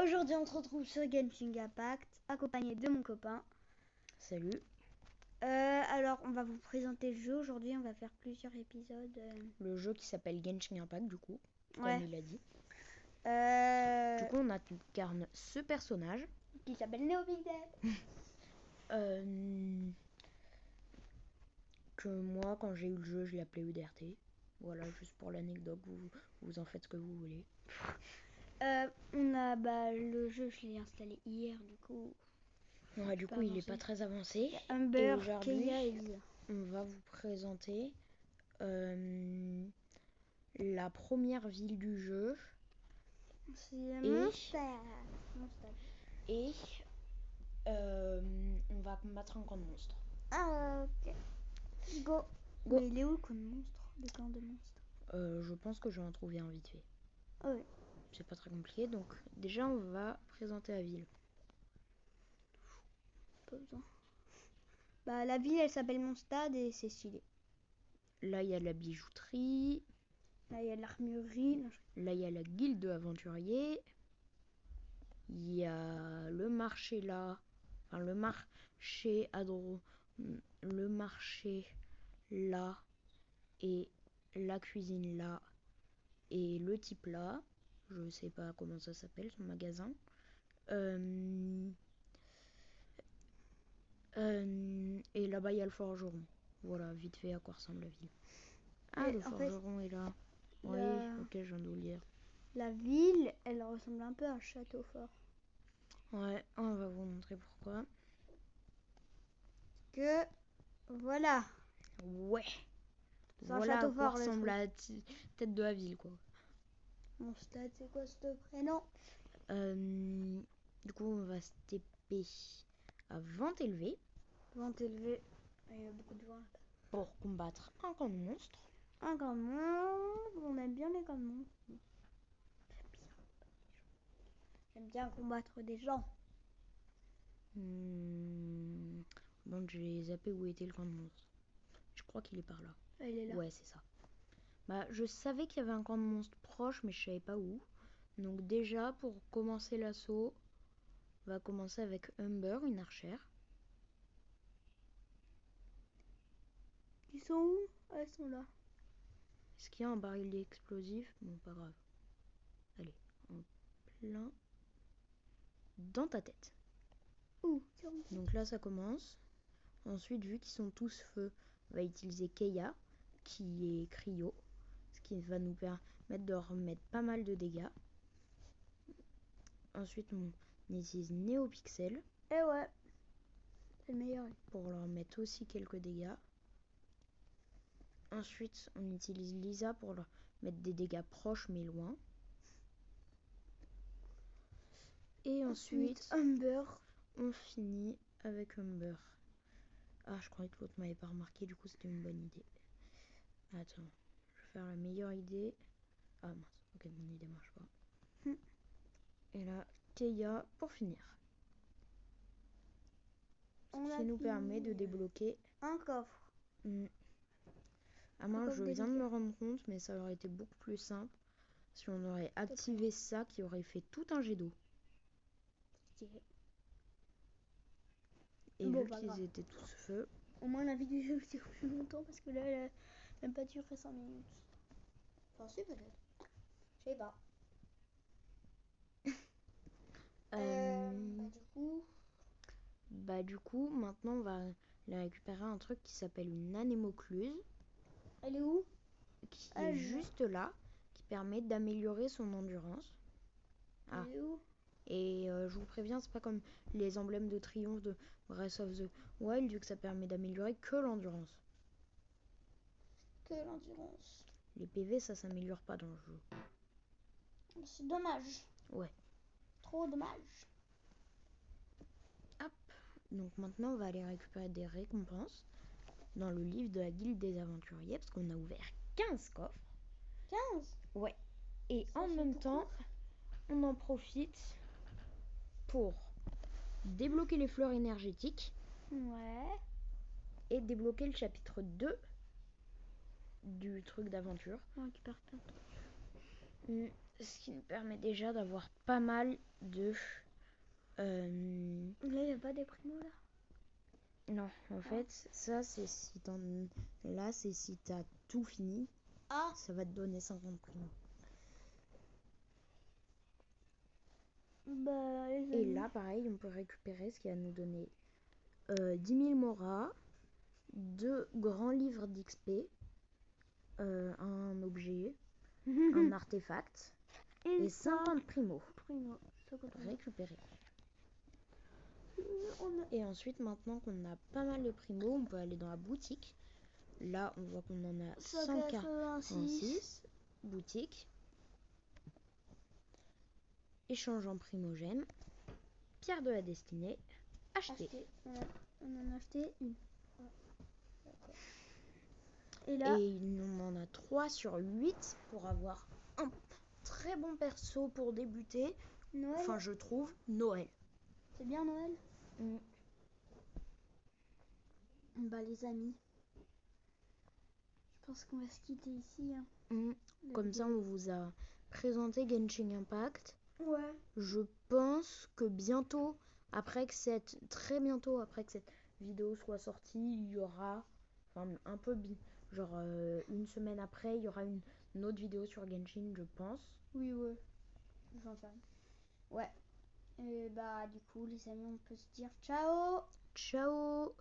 Aujourd'hui, on se retrouve sur Genshin Impact, accompagné de mon copain. Salut. Alors, on va vous présenter le jeu. Aujourd'hui, on va faire plusieurs épisodes. Le jeu qui s'appelle Genshin Impact, du coup, Ouais. comme il a dit. Du coup, on incarne ce personnage. Qui s'appelle NeoPixel. Que moi, quand j'ai eu le jeu, je l'ai appelé UDRT. Voilà, juste pour l'anecdote, vous en faites ce que vous voulez. Le jeu, je l'ai installé hier, du coup. Ouais, du coup, il n'est pas très avancé. Humber, et aujourd'hui, Keia et Lisa. On va vous présenter la première ville du jeu. C'est Mondstadt. Et on va combattre un camp de monstres. Ah, ok. Go. Mais il est où le camp de monstres? Le camp de monstres. Je pense que je vais en trouver un vite fait. Ah oui. C'est pas très compliqué, donc déjà on va présenter la ville. Pas besoin. La ville, elle s'appelle Mondstadt et c'est stylé. Là, il y a la bijouterie. Là, il y a l'armurerie. Là, il y a la guilde aventurier. Il y a le marché là. Enfin, le marché le marché là. Et la cuisine là. Et le type là. Je sais pas comment ça s'appelle, son magasin. Et là-bas, il y a le forgeron. Voilà, vite fait, à quoi ressemble la ville. Ah, le forgeron est là. Oui, ok, je viens de vous le dire. La ville, elle ressemble un peu à un château fort. Ouais, on va vous montrer pourquoi. Que, voilà. Ouais. C'est un château fort, ça ressemble à la tête de la ville, quoi. Mondstadt, c'est quoi ce prénom? Du coup, on va se TP à vente élevée. Vente élevée. Il y a beaucoup de vent. Pour combattre un camp de monstres. Un camp de monstres. On aime bien les camps de monstres. J'aime bien combattre des gens. Bon, j'ai zappé où était le camp de monstres. Je crois qu'il est par là. Il est là. Ouais, c'est ça. Je savais qu'il y avait un camp de monstres proche, mais je savais pas où. Donc déjà, pour commencer l'assaut, on va commencer avec Humber, une archère. Ils sont où? Ah, elles sont là. Est-ce qu'il y a un baril explosif? Bon, pas grave. Allez, en plein dans ta tête. Ouh, donc là, ça commence. Ensuite, vu qu'ils sont tous feu, on va utiliser Keia, qui est cryo, ce qui va nous permettre de remettre pas mal de dégâts. Ensuite, on utilise NeoPixel. Eh ouais, c'est le meilleur. Pour leur mettre aussi quelques dégâts. Ensuite, on utilise Lisa pour leur mettre des dégâts proches mais loin. Et ensuite, Humber. On finit avec Humber. Ah, je croyais que l'autre m'avait pas remarqué, du coup c'était une bonne idée. Attends, je vais faire la meilleure idée. Ah mince, ok, mon idée marche pas. Et là, Keia pour finir. Ce qui nous permet de débloquer un coffre. Ah mince, je viens de me rendre compte, mais ça aurait été beaucoup plus simple si on aurait activé ça qui aurait fait tout un jet d'eau. Et vu qu'ils étaient tous feu. Au moins la vidéo du jeu dure plus longtemps parce que là elle a même pas duré 5 minutes. Enfin si peut-être. Je sais pas. Du coup, maintenant on va récupérer un truc qui s'appelle une anémocluse. Elle est où? Qui est juste là, qui permet d'améliorer son endurance. Elle est où? Et je vous préviens, c'est pas comme les emblèmes de triomphe de Breath of the Wild, vu que ça permet d'améliorer que l'endurance. Que l'endurance. Les PV, ça s'améliore pas dans le jeu. C'est dommage. Ouais. Trop dommage. Hop. Donc maintenant, on va aller récupérer des récompenses dans le livre de la guilde des aventuriers, parce qu'on a ouvert 15 coffres. 15? Ouais. Et en même temps, on en profite pour débloquer les fleurs énergétiques. Ouais. Et débloquer le chapitre 2 du truc d'aventure. On récupère plein de trucs. Ce qui nous permet déjà d'avoir pas mal de... Là, il n'y a pas des primos là. Non, en fait, ça c'est si t'en... Là, c'est si t'as tout fini. Ah. Ça va te donner 50 primos. Bah, les Et amis. là, pareil, on peut récupérer ce qui va nous donner 10 000 moras, 2 grands livres d'XP, un objet, un artefact et 50 primos. Récupérer. Et ensuite, maintenant qu'on a pas mal de primos, on peut aller dans la boutique. Là, on voit qu'on en a 186. Boutique. Échange en primogène. Pierre de la destinée. Acheter. On en a acheté une. Et là, Et on en a 3 sur 8 pour avoir un très bon perso pour débuter. Noël. Enfin, je trouve Noël. C'est bien Noël. Bah les amis, je pense qu'on va se quitter ici. Hein. Comme ça, on vous a présenté Genshin Impact. Ouais. Je pense que bientôt, très bientôt après que cette vidéo soit sortie, il y aura, enfin un peu, genre une semaine après, il y aura une autre vidéo sur Genshin, je pense. Oui, ouais. J'en sais rien. Ouais. Et bah du coup, les amis, on peut se dire ciao. Ciao.